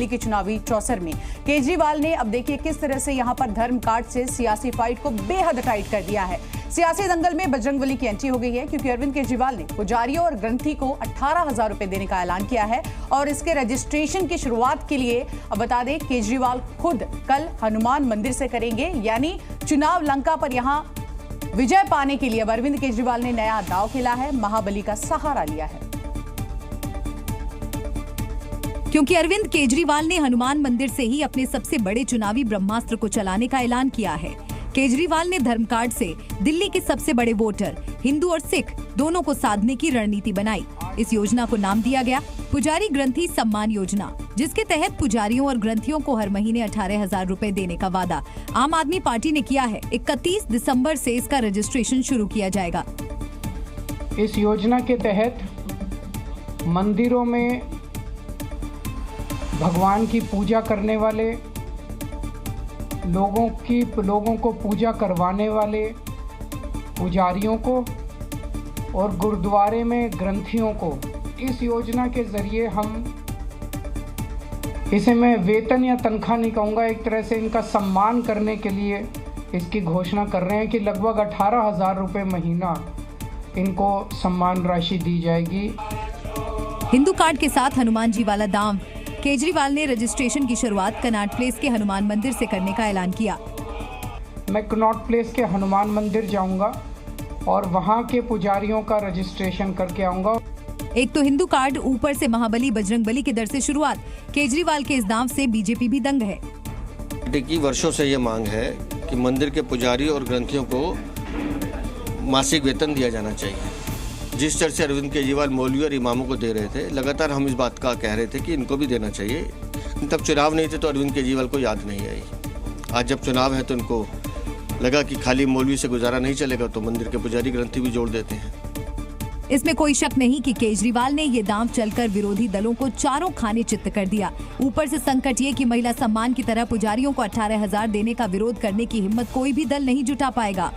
दिल्ली के चुनावी चौसर में। केजरीवाल ने अब देखिए किस तरह से यहां पर धर्म कार्ड से सियासी फाइट को बेहद टाइट कर दिया है। सियासी दंगल में बजरंगबली की एंट्री हो गई है, क्योंकि अरविंद केजरीवाल ने पुजारियों और ग्रंथी को 18,000 रुपए देने का ऐलान किया है और इसके रजिस्ट्रेशन की शुरुआत के लिए अब बता दें केजरीवाल खुद कल हनुमान मंदिर से करेंगे। यानी चुनाव लंका पर यहां विजय पाने के लिए अब अरविंद केजरीवाल ने नया दांव खेला है, महाबली का सहारा लिया है। क्योंकि अरविंद केजरीवाल ने हनुमान मंदिर से ही अपने सबसे बड़े चुनावी ब्रह्मास्त्र को चलाने का ऐलान किया है। केजरीवाल ने धर्म कार्ड से दिल्ली के सबसे बड़े वोटर हिंदू और सिख दोनों को साधने की रणनीति बनाई। इस योजना को नाम दिया गया पुजारी ग्रंथी सम्मान योजना, जिसके तहत पुजारियों और ग्रंथियों को हर महीने 18,000 रुपए देने का वादा आम आदमी पार्टी ने किया है। 31 दिसंबर से इसका रजिस्ट्रेशन शुरू किया जाएगा। इस योजना के तहत मंदिरों में भगवान की पूजा करने वाले लोगों को पूजा करवाने वाले पुजारियों को और गुरुद्वारे में ग्रंथियों को इस योजना के जरिए हम इसे मैं वेतन या तनख्वाह नहीं कहूँगा, एक तरह से इनका सम्मान करने के लिए इसकी घोषणा कर रहे हैं कि लगभग 18,000 रुपये महीना इनको सम्मान राशि दी जाएगी। हिंदू कार्ड के साथ हनुमान जी वाला दाम केजरीवाल ने रजिस्ट्रेशन की शुरुआत कनॉट प्लेस के हनुमान मंदिर से करने का ऐलान किया। मैं कनॉट प्लेस के हनुमान मंदिर जाऊंगा और वहां के पुजारियों का रजिस्ट्रेशन करके आऊंगा। एक तो हिंदू कार्ड, ऊपर से महाबली बजरंगबली के दर से शुरुआत। केजरीवाल के इस दांव से बीजेपी भी दंग है। पार्टी की वर्षों से ये मांग है कि मंदिर के पुजारी और ग्रंथियों को मासिक वेतन दिया जाना चाहिए। जिस तरह से अरविंद केजरीवाल मौलवी और इमामों को दे रहे थे, लगातार हम इस बात का कह रहे थे कि इनको भी देना चाहिए। तब चुनाव नहीं थे तो अरविंद केजरीवाल को याद नहीं आई। आज जब चुनाव है तो इनको लगा कि खाली मौलवी से गुजारा नहीं चलेगा, तो मंदिर के पुजारी ग्रंथी भी जोड़ देते हैं। इसमें कोई शक नहीं कि केजरीवाल ने ये दांव चलकर विरोधी दलों को चारों खाने चित्त कर दिया। ऊपर से संकट ये कि महिला सम्मान की तरह पुजारियों को 18,000 देने का विरोध करने की हिम्मत कोई भी दल नहीं जुटा पाएगा।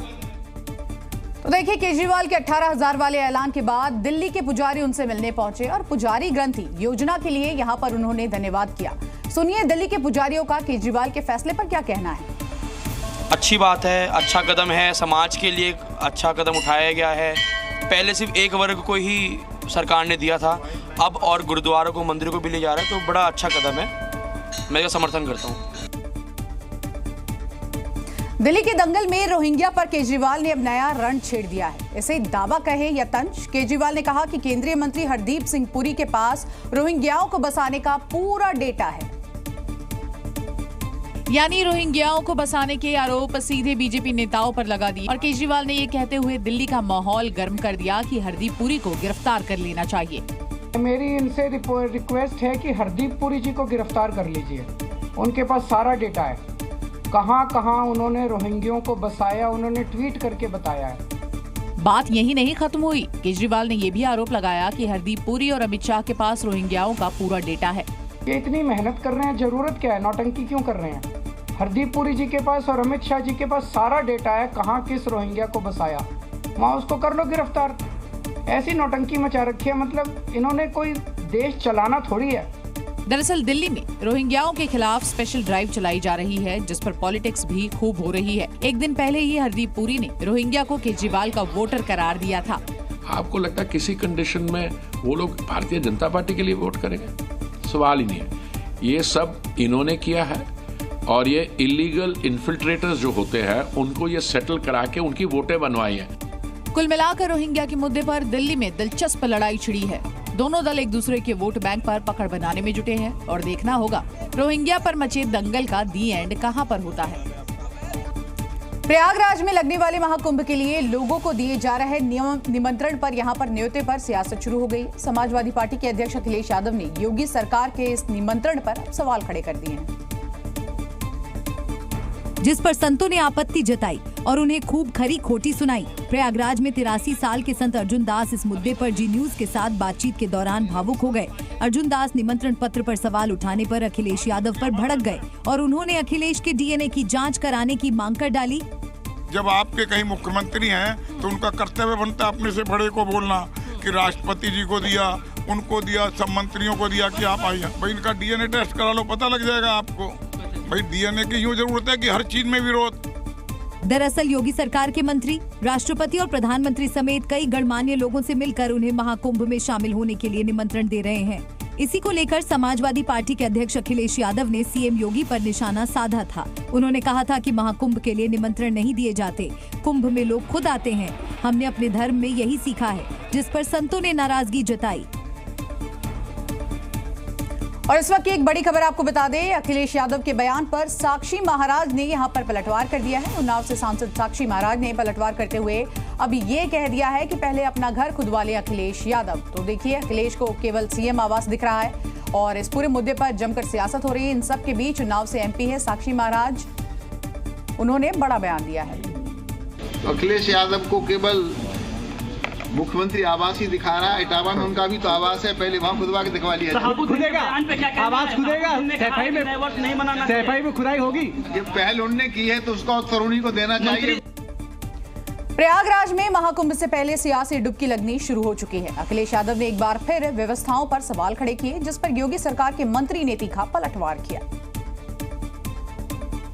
तो देखिए केजरीवाल के 18,000 वाले ऐलान के बाद दिल्ली के पुजारी उनसे मिलने पहुंचे और पुजारी ग्रंथी योजना के लिए यहां पर उन्होंने धन्यवाद किया। सुनिए दिल्ली के पुजारियों का केजरीवाल के फैसले पर क्या कहना है। अच्छी बात है, अच्छा कदम है, समाज के लिए अच्छा कदम उठाया गया है। पहले सिर्फ एक वर्ग को ही सरकार ने दिया था, अब और गुरुद्वारों को, मंदिरों को भी ले जा रहा है, तो बड़ा अच्छा कदम है। मैं इसका समर्थन करता हूँ। दिल्ली के दंगल में रोहिंग्या पर केजरीवाल ने अब नया रण छेड़ दिया है। इसे दावा कहे या तंज, केजरीवाल ने कहा कि केंद्रीय मंत्री हरदीप सिंह पुरी के पास रोहिंग्याओं को बसाने का पूरा डेटा है। यानी रोहिंग्याओं को बसाने के आरोप सीधे बीजेपी नेताओं पर लगा दिए और केजरीवाल ने ये कहते हुए दिल्ली का माहौल गर्म कर दिया कि हरदीप पुरी को गिरफ्तार कर लेना चाहिए। मेरी इनसे रिक्वेस्ट है कि हरदीप पुरी जी को गिरफ्तार कर लीजिए। उनके पास सारा डेटा है, कहां उन्होंने रोहिंग्यों को बसाया, उन्होंने ट्वीट करके बताया है। बात यही नहीं खत्म हुई। केजरीवाल ने ये भी आरोप लगाया कि हरदीप पुरी और अमित शाह के पास रोहिंग्याओं का पूरा डेटा है। ये इतनी मेहनत कर रहे हैं, जरूरत क्या है, नौटंकी क्यों कर रहे हैं। हरदीप पुरी जी के पास और अमित शाह जी के पास सारा डेटा है, कहाँ किस रोहिंग्या को बसाया, वहाँ उसको कर लो गिरफ्तार। ऐसी नौटंकी मचा रखी है, मतलब इन्होंने कोई देश चलाना थोड़ी है। दरअसल दिल्ली में रोहिंग्याओं के खिलाफ स्पेशल ड्राइव चलाई जा रही है, जिस पर पॉलिटिक्स भी खूब हो रही है। एक दिन पहले ही हरदीप पुरी ने रोहिंग्या को केजरीवाल का वोटर करार दिया था। आपको लगता है किसी कंडीशन में वो लोग भारतीय जनता पार्टी के लिए वोट करेंगे? सवाल ही नहीं है। ये सब इन्होंने किया है और ये इलीगल इन्फिल्ट्रेटर्स जो होते हैं उनको ये सेटल करा के उनकी वोटें बनवाई है। कुल मिलाकर रोहिंग्या के मुद्दे पर दिल्ली में दिलचस्प लड़ाई छिड़ी है। दोनों दल एक दूसरे के वोट बैंक पर पकड़ बनाने में जुटे हैं और देखना होगा रोहिंग्या पर मचे दंगल का दी एंड कहां पर होता है। प्रयागराज में लगने वाले महाकुंभ के लिए लोगों को दिए जा रहे निमंत्रण पर यहां पर न्योते पर सियासत शुरू हो गई। समाजवादी पार्टी के अध्यक्ष अखिलेश यादव ने योगी सरकार के इस निमंत्रण पर अब सवाल खड़े कर दिए हैं, जिस पर संतों ने आपत्ति जताई और उन्हें खूब खरी खोटी सुनाई। प्रयागराज में 83 साल के संत अर्जुन दास इस मुद्दे पर जी न्यूज के साथ बातचीत के दौरान भावुक हो गए। अर्जुन दास निमंत्रण पत्र पर सवाल उठाने पर अखिलेश यादव पर भड़क गए और उन्होंने अखिलेश के डीएनए की जांच कराने की मांग कर डाली। जब आपके कहीं मुख्यमंत्री हैं तो उनका कर्तव्य बनता है अपने से बड़े को बोलना कि राष्ट्रपति जी को दिया, उनको दिया, सब मंत्रियों को दिया कि आप आइए। भाई इनका DNA टेस्ट करा लो, पता लग जाएगा आपको। भाई DNA की यूँ जरूरत है कि हर चीज में विरोध। दरअसल योगी सरकार के मंत्री, राष्ट्रपति और प्रधानमंत्री समेत कई गणमान्य लोगों से मिलकर उन्हें महाकुंभ में शामिल होने के लिए निमंत्रण दे रहे हैं। इसी को लेकर समाजवादी पार्टी के अध्यक्ष अखिलेश यादव ने सीएम योगी पर निशाना साधा था। उन्होंने कहा था कि महाकुंभ के लिए निमंत्रण नहीं दिए जाते, कुंभ में लोग खुद आते हैं। हमने अपने धर्म में यही सीखा है, जिस पर संतों ने नाराजगी जताई। और इस वक्त की एक बड़ी खबर आपको बता दें, अखिलेश यादव के बयान पर साक्षी महाराज ने यहां पर पलटवार कर दिया है। उन्नाव से सांसद साक्षी महाराज ने पलटवार करते हुए अब ये कह दिया है कि पहले अपना घर खुदवा ले अखिलेश यादव। तो देखिए, अखिलेश को केवल सीएम आवास दिख रहा है और इस पूरे मुद्दे पर जमकर सियासत हो रही है। इन सब के बीच उन्नाव से MP है साक्षी महाराज, उन्होंने बड़ा बयान दिया है। अखिलेश यादव को केवल मुख्यमंत्री आवास ही दिखा रहा है। इटावा में उनका भी तो आवास है, पहले वहाँ खुदवा के दिखवा लिया। आवास खुदेगा, सफाई में खुदाई होगी। ये पहल उन्होंने की है तो उसका उत्तर उन्हीं को देना चाहिए। प्रयागराज में महाकुंभ से पहले सियासी डुबकी लगनी शुरू हो चुकी है। अखिलेश यादव ने एक बार फिर व्यवस्थाओं पर सवाल खड़े किए, जिस पर योगी सरकार के मंत्री ने तीखा पलटवार किया।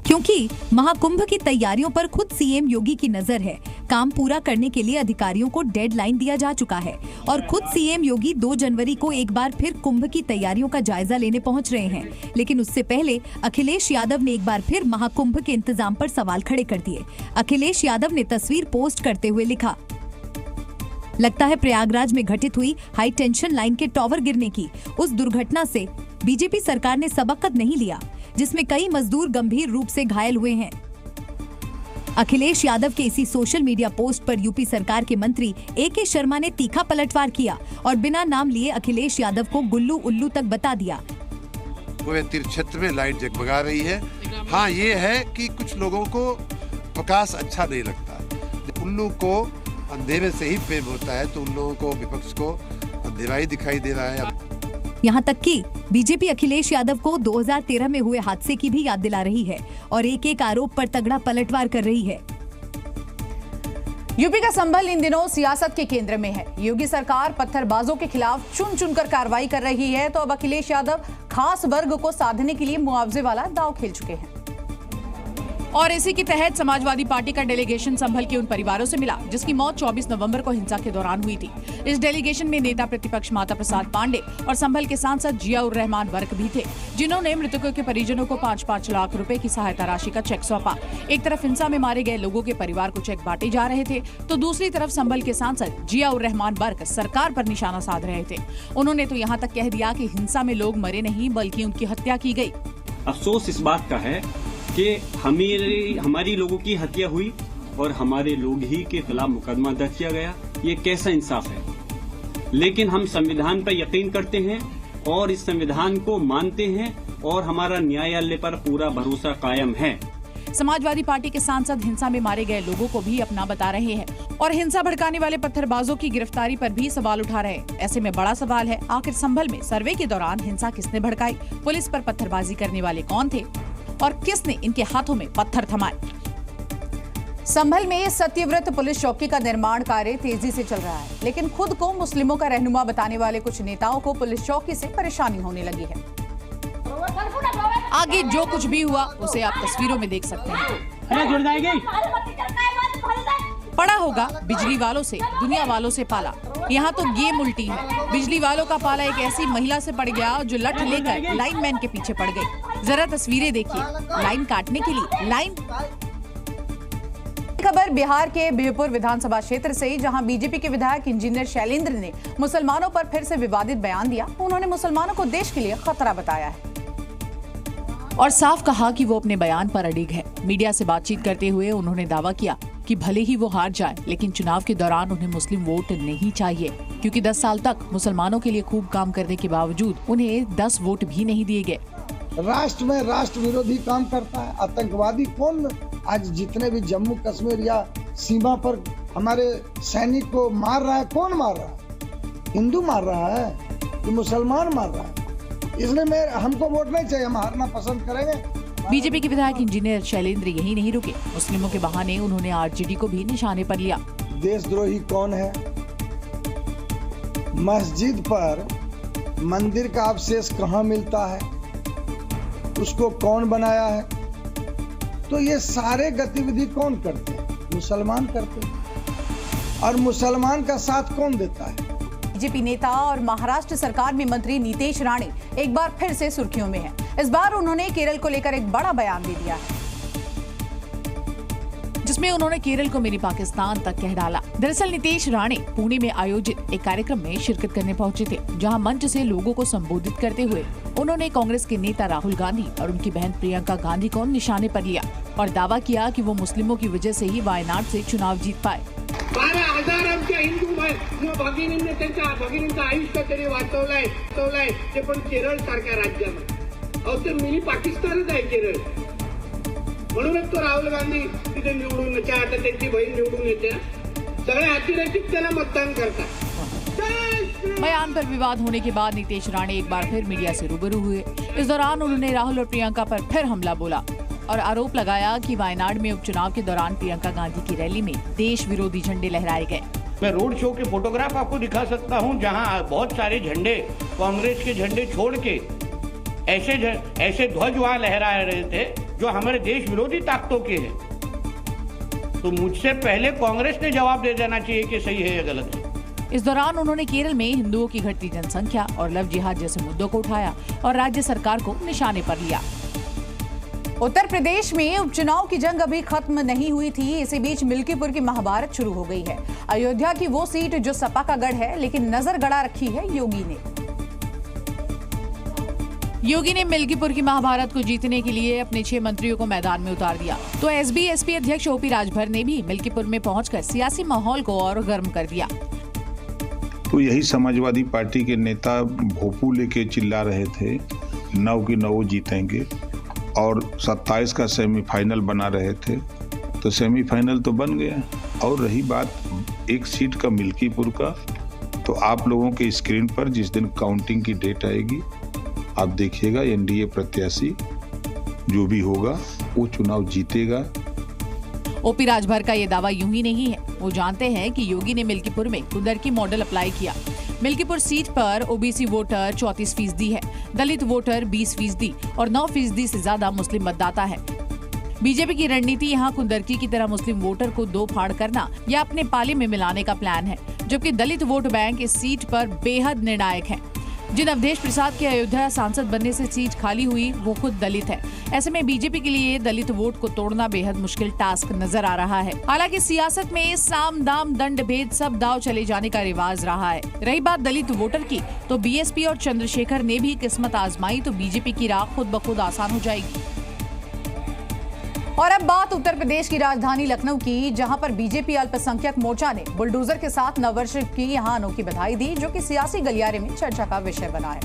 क्योंकि महाकुंभ की तैयारियों पर खुद सीएम योगी की नजर है। काम पूरा करने के लिए अधिकारियों को डेडलाइन दिया जा चुका है और खुद सीएम योगी 2 जनवरी को एक बार फिर कुंभ की तैयारियों का जायजा लेने पहुंच रहे हैं। लेकिन उससे पहले अखिलेश यादव ने एक बार फिर महाकुंभ के इंतजाम पर सवाल खड़े कर दिए। अखिलेश यादव ने तस्वीर पोस्ट करते हुए लिखा, लगता है प्रयागराज में घटित हुई हाई टेंशन लाइन के टॉवर गिरने की उस दुर्घटना से बीजेपी सरकार ने सबक नहीं लिया, जिसमें कई मजदूर गंभीर रूप से घायल हुए हैं। अखिलेश यादव के इसी सोशल मीडिया पोस्ट पर यूपी सरकार के मंत्री AK शर्मा ने तीखा पलटवार किया और बिना नाम लिए अखिलेश यादव को गुल्लू उल्लू तक बता दिया। तीर्थ क्षेत्र में लाइट जगमगा रही है। हाँ, ये है कि कुछ लोगों को प्रकाश अच्छा नहीं लगता। उल्लू को अंधेरे से ही प्रेम होता है, तो उन लोगों को, विपक्ष को अंधेरा ही दिखाई दे रहा है। यहाँ तक कि बीजेपी अखिलेश यादव को 2013 में हुए हादसे की भी याद दिला रही है और एक आरोप पर तगड़ा पलटवार कर रही है। यूपी का संभल इन दिनों सियासत के केंद्र में है। योगी सरकार पत्थरबाजों के खिलाफ चुन चुनकर कार्रवाई कर रही है, तो अब अखिलेश यादव खास वर्ग को साधने के लिए मुआवजे वाला दांव खेल चुके हैं। और इसी के तहत समाजवादी पार्टी का डेलीगेशन संभल के उन परिवारों से मिला जिसकी मौत 24 नवंबर को हिंसा के दौरान हुई थी। इस डेलीगेशन में नेता प्रतिपक्ष माता प्रसाद पांडे और संभल के सांसद जियाउर रहमान वर्क भी थे, जिन्होंने मृतकों के परिजनों को 5-5 लाख रुपए की सहायता राशि का चेक सौंपा। एक तरफ हिंसा में मारे गए लोगों के परिवार को चेक बांटे जा रहे थे, तो दूसरी तरफ संभल के सांसद जियाउर रहमान वर्क सरकार पर निशाना साध रहे थे। उन्होंने तो यहाँ तक कह दिया कि हिंसा में लोग मरे नहीं बल्कि उनकी हत्या की गई। अफसोस इस बात का है कि हमारी लोगों की हत्या हुई और हमारे लोग ही के खिलाफ मुकदमा दर्ज किया गया। ये कैसा इंसाफ है? लेकिन हम संविधान पर यकीन करते हैं और इस संविधान को मानते हैं और हमारा न्यायालय पर पूरा भरोसा कायम है। समाजवादी पार्टी के सांसद हिंसा में मारे गए लोगों को भी अपना बता रहे हैं और हिंसा भड़काने वाले पत्थरबाजों की गिरफ्तारी पर भी सवाल उठा रहे हैं। ऐसे में बड़ा सवाल है, आखिर संभल में सर्वे के दौरान हिंसा किसने भड़काई? पुलिस पर पत्थरबाजी करने वाले कौन थे और किसने इनके हाथों में पत्थर थमाए? संभल में सत्यव्रत पुलिस चौकी का निर्माण कार्य तेजी से चल रहा है, लेकिन खुद को मुस्लिमों का रहनुमा बताने वाले कुछ नेताओं को पुलिस चौकी से परेशानी होने लगी है। आगे जो कुछ भी हुआ उसे आप तस्वीरों में देख सकते हैं। पड़ा होगा बिजली वालों से, दुनिया वालों से पाला। यहाँ तो गेम उल्टी है। बिजली वालों का पाला एक ऐसी महिला से पड़ गया जो लठ लेकर लाइनमैन के पीछे पड़ गई। जरा तस्वीरें देखिए, लाइन काटने के लिए लाइन। खबर बिहार के बीहपुर विधानसभा क्षेत्र से, जहां बीजेपी के विधायक इंजीनियर शैलेंद्र ने मुसलमानों पर फिर से विवादित बयान दिया। उन्होंने मुसलमानों को देश के लिए खतरा बताया है और साफ कहा कि वो अपने बयान पर अडिग है। मीडिया से बातचीत करते हुए उन्होंने दावा किया कि भले ही वो हार जाए, लेकिन चुनाव के दौरान उन्हें मुस्लिम वोट नहीं चाहिए, क्योंकि 10 साल तक मुसलमानों के लिए खूब काम करने के बावजूद उन्हें 10 वोट भी नहीं दिए गए। राष्ट्र में राष्ट्र विरोधी काम करता है। आतंकवादी कौन? आज जितने भी जम्मू कश्मीर या सीमा पर हमारे सैनिक को मार रहा है, कौन मार रहा है? हिंदू मार रहा है कि मुसलमान मार रहा है? इसलिए हमको वोट नहीं चाहिए, हम हारना पसंद करेंगे। बीजेपी के विधायक इंजीनियर शैलेंद्र यही नहीं रुके, मुस्लिमों के बहाने उन्होंने आरजेडी को भी निशाने पर लिया। देशद्रोही कौन है? मस्जिद पर मंदिर का अवशेष कहाँ मिलता है, उसको कौन बनाया है, तो ये सारे गतिविधि कौन करते हैं? मुसलमान करते हैं। और मुसलमान का साथ कौन देता है? बीजेपी नेता और महाराष्ट्र सरकार में मंत्री नीतेश राणे एक बार फिर से सुर्खियों में हैं। इस बार उन्होंने केरल को लेकर एक बड़ा बयान दे दिया है, जिसमें उन्होंने केरल को मिनी पाकिस्तान तक कह डाला। दरअसल नीतेश राणे पुणे में आयोजित एक कार्यक्रम में शिरकत करने पहुंचे थे, जहां मंच से लोगों को संबोधित करते हुए उन्होंने कांग्रेस के नेता राहुल गांधी और उनकी बहन प्रियंका गांधी को निशाने पर लिया और दावा किया कि वो मुस्लिमों की वजह से ही वायनाड से चुनाव जीत पाए। 12,000 आमच्या हिंदू भगिनींनी त्यांच्या भगिनींचं आयुष्य तरी वाचवलंय ते पण केरळ सारख्या राज्यात। अहो ते मिनी पाकिस्तानच आहे केरळ, म्हणूनच तो राहुल गांधी तिथे निवडून येते, आता त्यांची बहीण निवडून येते, सगळे अतिरेकित त्याला मतदान करतात। बयान पर विवाद होने के बाद नीतेश राणे एक बार फिर मीडिया से रूबरू हुए। इस दौरान उन्होंने राहुल और प्रियंका पर फिर हमला बोला और आरोप लगाया कि वायनाड में उपचुनाव के दौरान प्रियंका गांधी की रैली में देश विरोधी झंडे लहराए गए। मैं रोड शो के फोटोग्राफ आपको दिखा सकता हूं, जहां बहुत सारे झंडे, कांग्रेस के झंडे छोड़ के ऐसे ध्वज वहां लहरा रहे थे जो हमारे देश विरोधी ताकतों के हैं। तो मुझसे पहले कांग्रेस ने जवाब दे देना चाहिए कि सही है या गलत है। इस दौरान उन्होंने केरल में हिंदुओं की घटती जनसंख्या और लव जिहाद जैसे मुद्दों को उठाया और राज्य सरकार को निशाने पर लिया। उत्तर प्रदेश में उपचुनाव की जंग अभी खत्म नहीं हुई थी। इसी बीच मिल्कीपुर की महाभारत शुरू हो गई है। अयोध्या की वो सीट जो सपा का गढ़ है, लेकिन नजर गड़ा रखी है योगी ने मिल्कीपुर की महाभारत को जीतने के लिए अपने 6 मंत्रियों को मैदान में उतार दिया। तो एसबी-एसपी अध्यक्ष ओपी राजभर ने भी मिल्कीपुर में पहुंचकर सियासी माहौल को और गर्म कर दिया। तो यही समाजवादी पार्टी के नेता भोपू लेके चिल्ला रहे थे 9 की 9 जीतेंगे और 27 का सेमीफाइनल बना रहे थे, तो सेमीफाइनल तो बन गया। और रही बात एक सीट का मिल्कीपुर का, तो आप लोगों के स्क्रीन पर जिस दिन काउंटिंग की डेट आएगी आप देखिएगा, एनडीए प्रत्याशी जो भी होगा वो चुनाव जीतेगा। ओपी राजभर का ये दावा यूं ही नहीं है। वो जानते हैं कि योगी ने मिल्कीपुर में कुंदरकी मॉडल अप्लाई किया। मिल्कीपुर सीट पर ओबीसी वोटर 34% है, दलित वोटर 20% और 9% से ज्यादा मुस्लिम मतदाता है। बीजेपी की रणनीति यहाँ कुंदरकी की तरह मुस्लिम वोटर को दो फाड़ करना या अपने पाले में मिलाने का प्लान है, जबकि दलित वोट बैंक इस सीट पर बेहद निर्णायक है। जिन अवधेश प्रसाद के अयोध्या सांसद बनने से सीट खाली हुई वो खुद दलित है। ऐसे में बीजेपी के लिए दलित वोट को तोड़ना बेहद मुश्किल टास्क नजर आ रहा है। हालांकि सियासत में साम दाम दंड भेद सब दाव चले जाने का रिवाज रहा है। रही बात दलित वोटर की, तो बीएसपी और चंद्रशेखर ने भी किस्मत आजमाई तो बीजेपी की राह खुद ब खुद आसान हो जाएगी। और अब बात उत्तर प्रदेश की राजधानी लखनऊ की, जहां पर बीजेपी अल्पसंख्यक मोर्चा ने बुलडोजर के साथ नववर्ष की यहां अनोखी बधाई दी, जो कि सियासी गलियारे में चर्चा का विषय बना है।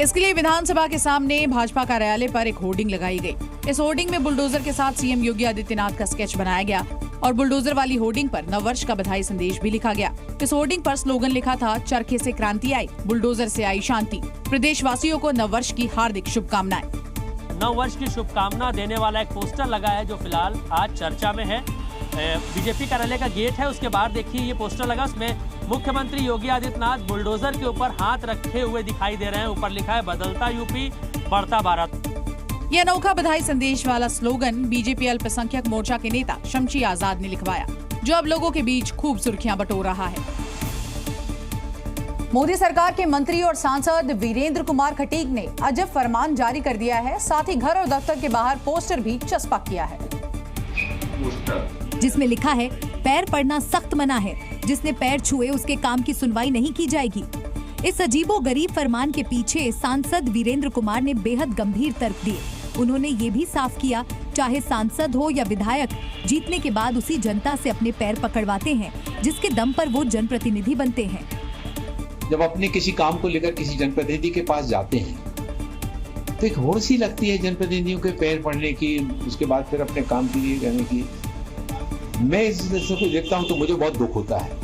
इसके लिए विधानसभा के सामने भाजपा कार्यालय पर एक होर्डिंग लगाई गई। इस होर्डिंग में बुलडोजर के साथ सीएम योगी आदित्यनाथ का स्केच बनाया गया और बुलडोजर वाली होर्डिंग पर नववर्ष का बधाई संदेश भी लिखा गया। इस होर्डिंग पर स्लोगन लिखा था, चरखे से क्रांति आई, बुलडोजर से आई शांति। प्रदेशवासियों को नववर्ष की हार्दिक शुभकामनाएं। नववर्ष की शुभकामना देने वाला एक पोस्टर लगा है जो फिलहाल आज चर्चा में है। बीजेपी कार्यालय का गेट है, उसके बाहर देखिए ये पोस्टर लगा, उसमें मुख्यमंत्री योगी आदित्यनाथ बुलडोजर के ऊपर हाथ रखे हुए दिखाई दे रहे हैं। ऊपर लिखा है, बदलता यूपी बढ़ता भारत। यह अनोखा बधाई संदेश वाला स्लोगन बीजेपी अल्पसंख्यक मोर्चा के नेता शमशी आजाद ने लिखवाया, जो अब लोगों के बीच खूब सुर्खियां बटोर रहा है। मोदी सरकार के मंत्री और सांसद वीरेंद्र कुमार खटीक ने अजब फरमान जारी कर दिया है। साथ ही घर और दफ्तर के बाहर पोस्टर भी चस्पा किया है, जिसमें लिखा है, पैर पड़ना सख्त मना है, जिसने पैर छुए उसके काम की सुनवाई नहीं की जाएगी। इस अजीबो गरीब फरमान के पीछे सांसद वीरेंद्र कुमार ने बेहद गंभीर तर्क दिए। उन्होंने ये भी साफ किया, चाहे सांसद हो या विधायक, जीतने के बाद उसी जनता से अपने पैर पकड़वाते हैं जिसके दम पर वो जनप्रतिनिधि बनते हैं। जब अपने किसी काम को लेकर किसी जनप्रतिनिधि के पास जाते हैं तो एक होड़ सी लगती है जनप्रतिनिधियों के पैर पड़ने की, उसके बाद फिर अपने काम के लिए कहने की। मैं इस दृश्य को देखता हूं तो मुझे बहुत दुख होता है।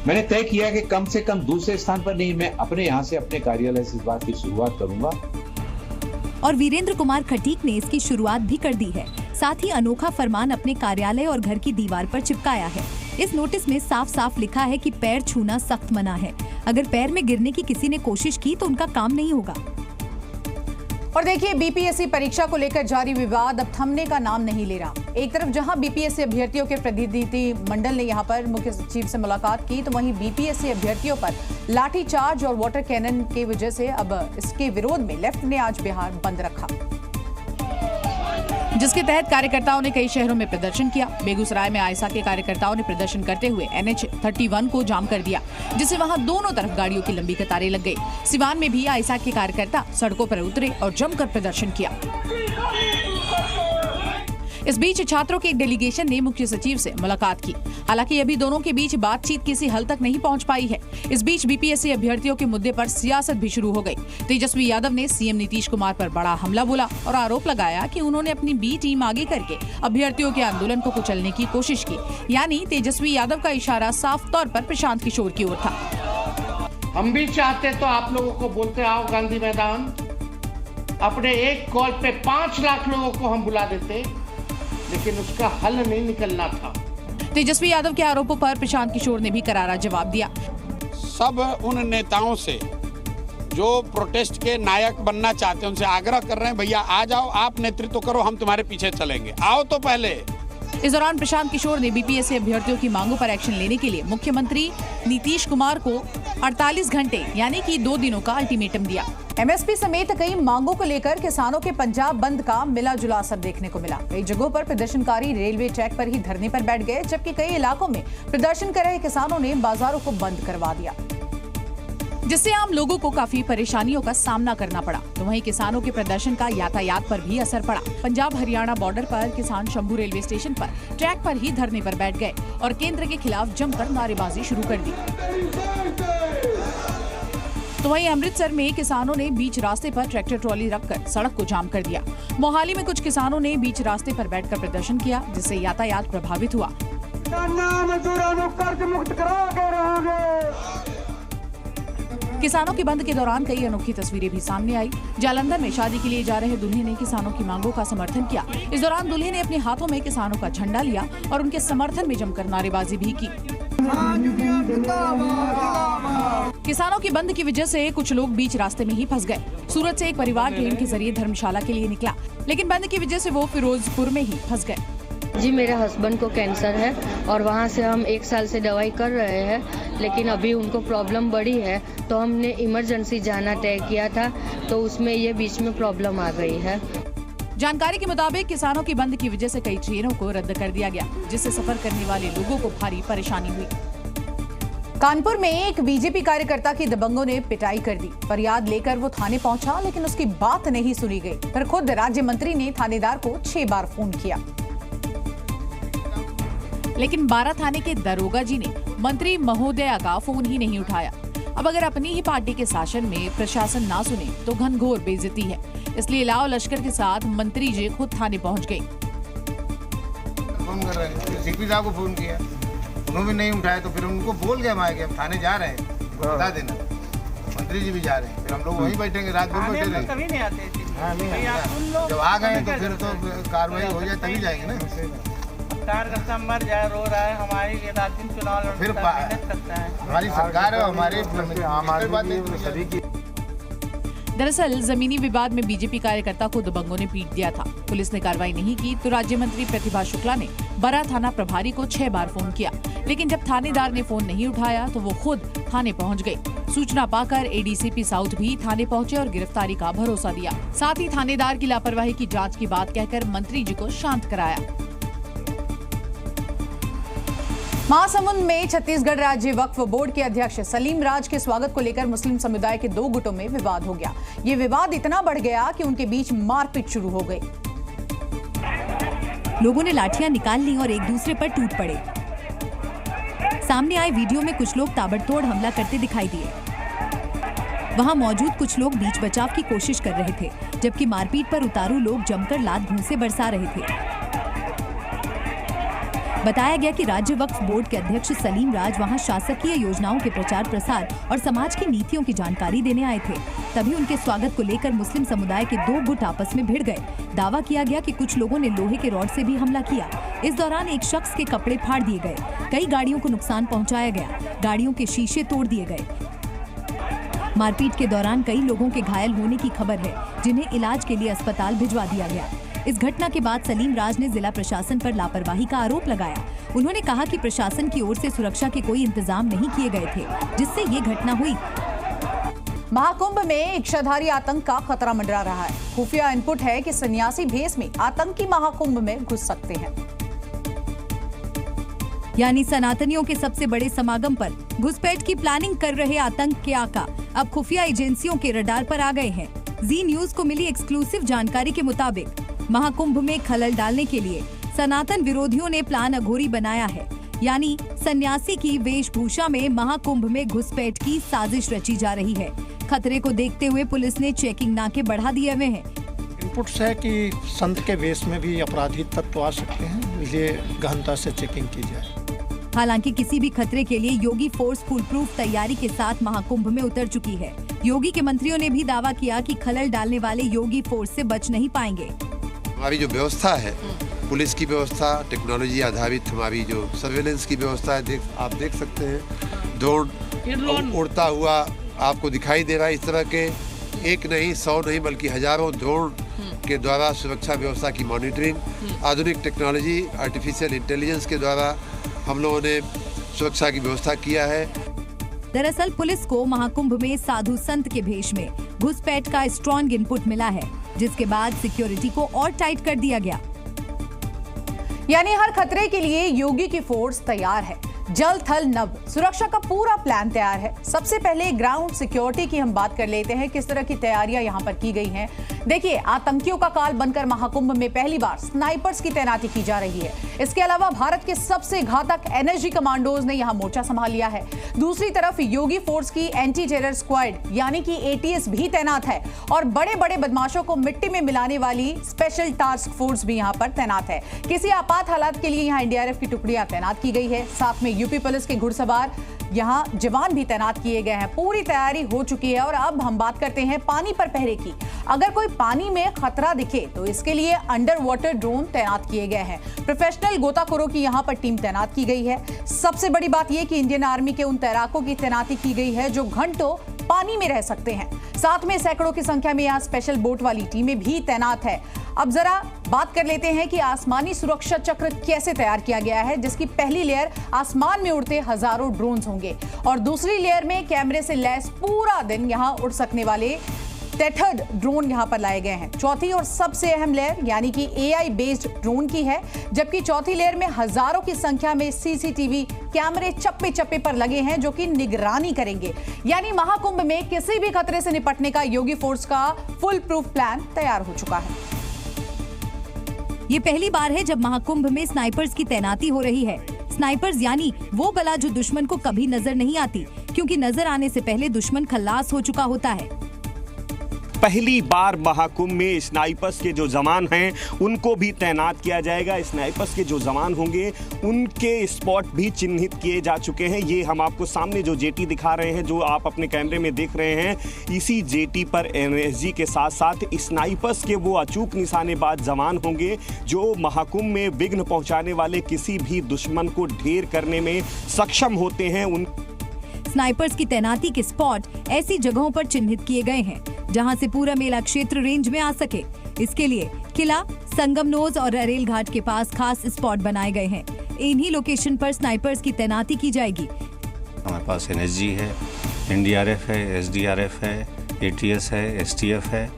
मैंने तय किया कि कम से कम दूसरे स्थान पर नहीं, मैं अपने यहाँ से, अपने कार्यालय से इस बात की शुरुआत करूंगा। और वीरेंद्र कुमार खटीक ने इसकी शुरुआत भी कर दी है। साथ ही अनोखा फरमान अपने कार्यालय और घर की दीवार पर चिपकाया है। इस नोटिस में साफ साफ लिखा है कि पैर छूना सख्त मना है। अगर पैर में गिरने की किसी ने कोशिश की तो उनका काम नहीं होगा। और देखिए, बीपीएससी परीक्षा को लेकर जारी विवाद अब थमने का नाम नहीं ले रहा। एक तरफ जहां बीपीएससी अभ्यर्थियों के प्रतिनिधि मंडल ने यहां पर मुख्य सचिव से मुलाकात की, तो वहीं बीपीएससी अभ्यर्थियों पर लाठीचार्ज और वाटर कैनन की वजह से अब इसके विरोध में लेफ्ट ने आज बिहार बंद रखा, जिसके तहत कार्यकर्ताओं ने कई शहरों में प्रदर्शन किया। बेगूसराय में आयसा के कार्यकर्ताओं ने प्रदर्शन करते हुए NH-31 को जाम कर दिया, जिससे वहां दोनों तरफ गाड़ियों की लंबी कतारें लग गई। सिवान में भी आयसा के कार्यकर्ता सड़कों पर उतरे और जमकर प्रदर्शन किया। इस बीच छात्रों के एक डेलीगेशन ने मुख्य सचिव से मुलाकात की। हालांकि अभी दोनों के बीच बातचीत किसी हल तक नहीं पहुंच पाई है। इस बीच बीपीएससी अभ्यर्थियों के मुद्दे पर सियासत भी शुरू हो गई। तेजस्वी यादव ने सीएम नीतीश कुमार पर बड़ा हमला बोला और आरोप लगाया कि उन्होंने अपनी बी टीम आगे करके अभ्यर्थियों के आंदोलन को कुचलने की कोशिश की। यानी तेजस्वी यादव का इशारा साफ तौर पर प्रशांत किशोर की ओर था। हम भी चाहते तो आप लोगों को बोलते आओ गांधी मैदान, अपने एक कॉल पे 5 लाख लोगों को हम बुला देते, लेकिन उसका हल नहीं निकलना था। तेजस्वी यादव के आरोपों पर प्रशांत किशोर ने भी करारा जवाब दिया। सब उन नेताओं से जो प्रोटेस्ट के नायक बनना चाहते हैं उनसे आग्रह कर रहे हैं, भैया आ जाओ, आप नेतृत्व करो, हम तुम्हारे पीछे चलेंगे, आओ तो पहले। इस दौरान प्रशांत किशोर ने बीपीएससी अभ्यर्थियों की मांगों पर एक्शन लेने के लिए मुख्यमंत्री नीतीश कुमार को 48 घंटे यानी कि 2 दिनों का अल्टीमेटम दिया। एमएसपी समेत कई मांगों को लेकर किसानों के पंजाब बंद का मिला जुला असर देखने को मिला। कई जगहों पर प्रदर्शनकारी रेलवे ट्रैक पर ही धरने पर बैठ गए, जबकि कई इलाकों में प्रदर्शन कर रहे किसानों ने बाजारों को बंद करवा दिया, जिससे आम लोगों को काफी परेशानियों का सामना करना पड़ा। तो वहीं किसानों के प्रदर्शन का यातायात पर भी असर पड़ा। पंजाब हरियाणा बॉर्डर पर किसान शंभू रेलवे स्टेशन पर ट्रैक पर ही धरने पर बैठ गए और केंद्र के खिलाफ जमकर नारेबाजी शुरू कर दी। तो वहीं अमृतसर में किसानों ने बीच रास्ते पर ट्रैक्टर ट्रॉली रखकर सड़क को जाम कर दिया। मोहाली में कुछ किसानों ने बीच रास्ते पर बैठकर प्रदर्शन किया, जिससे यातायात प्रभावित हुआ। किसानों के बंद के दौरान कई अनोखी तस्वीरें भी सामने आई। जालंधर में शादी के लिए जा रहे दूल्हे ने किसानों की मांगों का समर्थन किया। इस दौरान दूल्हे ने अपने हाथों में किसानों का झंडा लिया और उनके समर्थन में जमकर नारेबाजी भी की। किसानों के बंद की वजह से कुछ लोग बीच रास्ते में ही फंस गए। सूरत से एक परिवार ट्रेन के जरिए धर्मशाला के लिए निकला, लेकिन बंद की वजह से वो फिरोजपुर में ही फंस गए। जी, मेरे हस्बैंड को कैंसर है और वहाँ से हम 1 साल से दवाई कर रहे हैं, लेकिन अभी उनको प्रॉब्लम बढ़ी है, तो हमने इमरजेंसी जाना तय किया था, तो उसमें ये बीच में प्रॉब्लम आ गई है। जानकारी के मुताबिक किसानों की बंद की वजह से कई ट्रेनों को रद्द कर दिया गया, जिससे सफर करने वाले लोगों को भारी परेशानी हुई। कानपुर में एक बीजेपी कार्यकर्ता की दबंगों ने पिटाई कर दी। फरियाद लेकर वो थाने पहुंचा, लेकिन उसकी बात नहीं सुनी गई। फिर खुद राज्य मंत्री ने थानेदार को 6 बार फोन किया, लेकिन 12 थाने के दरोगा जी ने मंत्री महोदया का फोन ही नहीं उठाया। अब अगर अपनी ही पार्टी के शासन में प्रशासन ना सुने तो घनघोर बेइज्जती है। इसलिए लाओ लश्कर के साथ मंत्री जी खुद थाने पहुंच गए। फोन कर रहे हैं, सीपी साहब को फोन किया, उन्होंने भी नहीं उठाया, तो फिर उनको बोल गए हम थाने जा रहे हैं, बता देना। मंत्री जी भी जा रहे हैं, फिर हम लोग वहीं बैठेंगे, रात भर बैठे रहेंगे। कभी नहीं आते, जब आ गए तो फिर तो कार्रवाई हो जाए तभी जाएंगे ना। कार्यकर्ता मर जाए, रो रहा है, हमारे लिए रात दिन चुनाव फिर करता है। हमारी सरकार है, हमारे आम आदमी बात नहीं सभी की। दरअसल जमीनी विवाद में बीजेपी कार्यकर्ता को दबंगों ने पीट दिया था। पुलिस ने कार्रवाई नहीं की तो राज्य मंत्री प्रतिभा शुक्ला ने बरा थाना प्रभारी को 6 बार फोन किया, लेकिन जब थानेदार ने फोन नहीं उठाया तो वो खुद थाने पहुंच गए। सूचना पाकर एडीसीपी साउथ भी थाने पहुंचे और गिरफ्तारी का भरोसा दिया। साथ ही थानेदार की लापरवाही की जांच की बात कहकर मंत्री जी को शांत कराया। महासमुंद में छत्तीसगढ़ राज्य वक्फ बोर्ड के अध्यक्ष सलीम राज के स्वागत को लेकर मुस्लिम समुदाय के 2 गुटों में विवाद हो गया। ये विवाद इतना बढ़ गया कि उनके बीच मारपीट शुरू हो गई। लोगों ने लाठियां निकाल ली और एक दूसरे पर टूट पड़े। सामने आए वीडियो में कुछ लोग ताबड़तोड़ हमला करते दिखाई दिए। वहां मौजूद कुछ लोग बीच बचाव की कोशिश कर रहे थे, जबकि मारपीट पर उतारू लोग जमकर लात घूंसे बरसा रहे थे। बताया गया कि राज्य वक्फ बोर्ड के अध्यक्ष सलीम राज वहां शासकीय योजनाओं के प्रचार प्रसार और समाज की नीतियों की जानकारी देने आए थे। तभी उनके स्वागत को लेकर मुस्लिम समुदाय के 2 गुट आपस में भिड़ गए। दावा किया गया कि कुछ लोगों ने लोहे के रॉड से भी हमला किया। इस दौरान एक शख्स के कपड़े फाड़ दिए गए, कई गाड़ियों को नुकसान पहुँचाया गया, गाड़ियों के शीशे तोड़ दिए गए। मारपीट के दौरान कई लोगों के घायल होने की खबर है, जिन्हें इलाज के लिए अस्पताल भिजवा दिया गया। इस घटना के बाद सलीम राज ने जिला प्रशासन पर लापरवाही का आरोप लगाया। उन्होंने कहा कि प्रशासन की ओर से सुरक्षा के कोई इंतजाम नहीं किए गए थे, जिससे ये घटना हुई। महाकुंभ में इच्छाधारी आतंक का खतरा मंडरा रहा है। खुफिया इनपुट है कि सन्यासी भेष में आतंकी महाकुंभ में घुस सकते हैं। यानी सनातनियों के सबसे बड़े समागम पर घुसपैठ की प्लानिंग कर रहे आतंक के आका अब खुफिया एजेंसियों के रडार पर आ गए हैं। जी न्यूज को मिली एक्सक्लूसिव जानकारी के मुताबिक महाकुंभ में खलल डालने के लिए सनातन विरोधियों ने प्लान अघोरी बनाया है। यानी सन्यासी की वेशभूषा में महाकुंभ में घुसपैठ की साजिश रची जा रही है। खतरे को देखते हुए पुलिस ने चेकिंग नाके बढ़ा दिए हुए हैं। इनपुट्स है कि संत के वेश में भी अपराधी तत्व आ सकते हैं, इसलिए गहनता से चेकिंग की जाए। हालांकि किसी भी खतरे के लिए योगी फोर्स फुल प्रूफ तैयारी के साथ महाकुंभ में उतर चुकी है। योगी के मंत्रियों ने भी दावा किया कि खलल डालने वाले योगी फोर्स से बच नहीं पाएंगे। हमारी जो व्यवस्था है, पुलिस की व्यवस्था, टेक्नोलॉजी आधारित हमारी जो सर्वेलेंस की व्यवस्था है, आप देख सकते हैं ड्रोन उड़ता हुआ आपको दिखाई दे रहा है। इस तरह के एक नहीं, 100 नहीं, बल्कि हजारों ड्रोन के द्वारा सुरक्षा व्यवस्था की मॉनिटरिंग, आधुनिक टेक्नोलॉजी, आर्टिफिशियल इंटेलिजेंस के द्वारा हम लोगों ने सुरक्षा की व्यवस्था किया है। दरअसल पुलिस को महाकुंभ में साधु संत के भेष में घुसपैठ का स्ट्रॉन्ग इनपुट मिला है, जिसके बाद सिक्योरिटी को और टाइट कर दिया गया। यानी हर खतरे के लिए योगी की फोर्स तैयार है। जल थल नभ सुरक्षा का पूरा प्लान तैयार है। सबसे पहले ग्राउंड सिक्योरिटी की हम बात कर लेते हैं, किस तरह की तैयारियां यहां पर की गई हैं। देखिए, आतंकियों का काल बनकर महाकुंभ में पहली बार स्नाइपर्स की तैनाती की जा रही है। इसके अलावा भारत के सबसे घातक एनर्जी कमांडोज ने यहां मोर्चा संभाल लिया है। दूसरी तरफ योगी फोर्स की एंटी टेरर स्क्वाड यानी कि एटीएस भी तैनात है और बड़े बड़े बदमाशों को मिट्टी में मिलाने वाली स्पेशल टास्क फोर्स भी यहां पर तैनात है। किसी आपात हालात के लिए यहां एनडीआरएफ की टुकड़ियां तैनात की गई है। साथ में यूपी पुलिस के घुड़सवार यहां जवान भी तैनात किए गए हैं। पूरी तैयारी हो चुकी है। और अब हम बात करते हैं पानी पर पहरे की। अगर कोई पानी में खतरा दिखे तो इसके लिए अंडर वाटर ड्रोन तैनात किए गए हैं। प्रोफेशनल गोताखोरों की यहां पर टीम तैनात की गई है। सबसे बड़ी बात यह कि इंडियन आर्मी के उन तैराकों की तैनाती की गई है जो घंटों पानी में रह सकते हैं। साथ में सैकड़ों की संख्या में यहाँ स्पेशल बोट वाली टीमें भी तैनात है। अब जरा बात कर लेते हैं कि आसमानी सुरक्षा चक्र कैसे तैयार किया गया है, जिसकी पहली लेयर आसमान में उड़ते हजारों ड्रोन्स होंगे और दूसरी लेयर में कैमरे से लैस पूरा दिन यहां उड़ सकने वाले टेथर्ड ड्रोन यहां पर लाए गए हैं। चौथी और सबसे अहम लेयर यानी कि एआई बेस्ड ड्रोन की है, जबकि चौथी लेयर में हजारों की संख्या में सीसीटीवी कैमरे चप्पे चप्पे पर लगे हैं जो कि निगरानी करेंगे। यानी महाकुंभ में किसी भी खतरे से निपटने का योगी फोर्स का फुल प्रूफ प्लान तैयार हो चुका है। ये पहली बार है जब महाकुंभ में स्नाइपर्स की तैनाती हो रही है। स्नाइपर्स यानी वो बला जो दुश्मन को कभी नजर नहीं आती, क्योंकि नजर आने से पहले दुश्मन खल्लास हो चुका होता है। पहली बार महाकुंभ में स्नाइपर्स के जो जवान हैं उनको भी तैनात किया जाएगा। स्नाइपर्स के जो जवान होंगे उनके स्पॉट भी चिन्हित किए जा चुके हैं। ये हम आपको सामने जो जेटी दिखा रहे हैं, जो आप अपने कैमरे में देख रहे हैं, इसी जेटी पर एनएसजी के साथ साथ स्नाइपर्स के वो अचूक निशानेबाज जवान होंगे जो महाकुंभ में विघ्न पहुंचाने वाले किसी भी दुश्मन को ढेर करने में सक्षम होते हैं। स्नाइपर्स की तैनाती के स्पॉट ऐसी जगहों पर चिन्हित किए गए हैं जहां से पूरा मेला क्षेत्र रेंज में आ सके। इसके लिए किला, संगमनोज और अरेल घाट के पास खास स्पॉट बनाए गए हैं। इन्हीं लोकेशन पर स्नाइपर्स की तैनाती की जाएगी। हमारे पास एनएसजी है, एनडीआरएफ है, एसडीआरएफ है, एटीएस है, एसटीएफ है।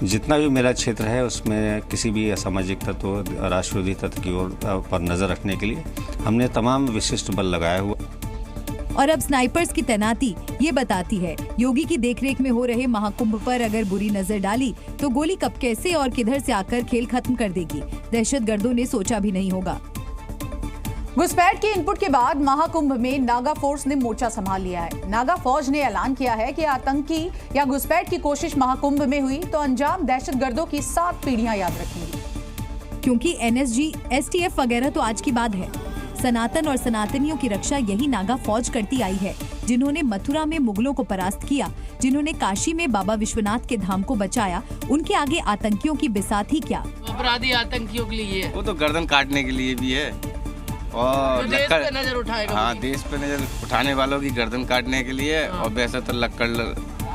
जितना भी मेला क्षेत्र है उसमें किसी भी असामाजिक तत्व, राष्ट्रविरोधी तत्व की ओर पर नजर रखने के लिए हमने तमाम विशिष्ट बल लगाया हुआ। और अब स्नाइपर्स की तैनाती ये बताती है योगी की देखरेख में हो रहे महाकुंभ पर अगर बुरी नजर डाली तो गोली कब, कैसे और किधर से आकर खेल खत्म कर देगी, दहशतगर्दों ने सोचा भी नहीं होगा। घुसपैठ के इनपुट के बाद महाकुंभ में नागा फोर्स ने मोर्चा संभाल लिया है। नागा फौज ने ऐलान किया है कि आतंकी या घुसपैठ की कोशिश महाकुंभ में हुई तो अंजाम दहशतगर्दों की 7 पीढ़ियां याद रखेंगी। क्योंकि एनएसजी, एसटीएफ वगैरह तो आज की बात है। सनातन और सनातनियों की रक्षा यही नागा फौज करती आई है, जिन्होंने मथुरा में मुगलों को परास्त किया, जिन्होंने काशी में बाबा विश्वनाथ के धाम को बचाया। उनके आगे आतंकियों की बिसात ही क्या। अपराधी आतंकियों के लिए वो तो गर्दन काटने के लिए भी है और तो देश पे नजर उठाएगा। हाँ, देश पे नजर उठाने वालों की गर्दन काटने के लिए और वैसे तो लक्कड़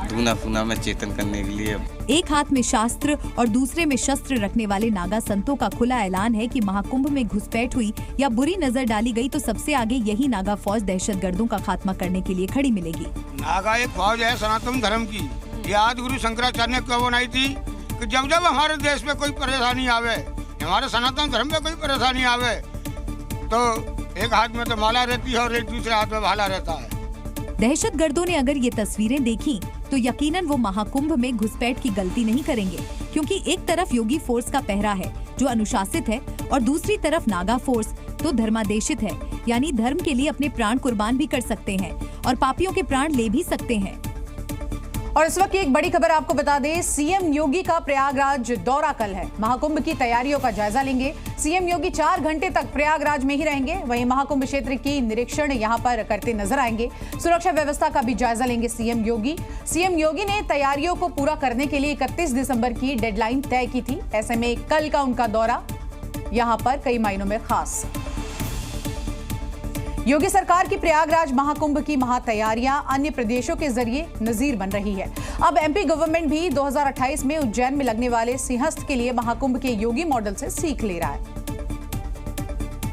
धूना फूना में चेतन करने के लिए। एक हाथ में शास्त्र और दूसरे में शस्त्र रखने वाले नागा संतों का खुला ऐलान है कि महाकुंभ में घुसपैठ हुई या बुरी नजर डाली गई तो सबसे आगे यही नागा फौज दहशतगर्दों का खात्मा करने के लिए खड़ी मिलेगी। नागा एक फौज है सनातन धर्म की। ये आदि गुरु शंकराचार्य ने क्यों बनाई थी कि जब जब हमारे देश में कोई परेशानी आवे, हमारे सनातन धर्म में कोई परेशानी आवे तो एक हाथ में तो माला रहती है और एक दूसरे हाथ में भाला रहता है। दहशतगर्दों ने अगर ये तस्वीरें देखी तो यकीनन वो महाकुंभ में घुसपैठ की गलती नहीं करेंगे, क्योंकि एक तरफ योगी फोर्स का पहरा है जो अनुशासित है और दूसरी तरफ नागा फोर्स तो धर्मादेशित है, यानी धर्म के लिए अपने प्राण कुर्बान भी कर सकते हैं और पापियों के प्राण ले भी सकते हैं। और इस वक्त की एक बड़ी खबर आपको बता दें, सीएम योगी का प्रयागराज दौरा कल है। महाकुंभ की तैयारियों का जायजा लेंगे। सीएम योगी 4 घंटे तक प्रयागराज में ही रहेंगे। वहीं महाकुंभ क्षेत्र की निरीक्षण यहां पर करते नजर आएंगे। सुरक्षा व्यवस्था का भी जायजा लेंगे सीएम योगी। सीएम योगी ने तैयारियों को पूरा करने के लिए 31 दिसंबर की डेडलाइन तय की थी। ऐसे में कल का उनका दौरा यहां पर कई मायनों में खास। योगी सरकार की प्रयागराज महाकुंभ की महातैयारियां अन्य प्रदेशों के जरिए नजीर बन रही है। अब एमपी गवर्नमेंट भी 2028 में उज्जैन में लगने वाले सिंहस्थ के लिए महाकुंभ के योगी मॉडल से सीख ले रहा है।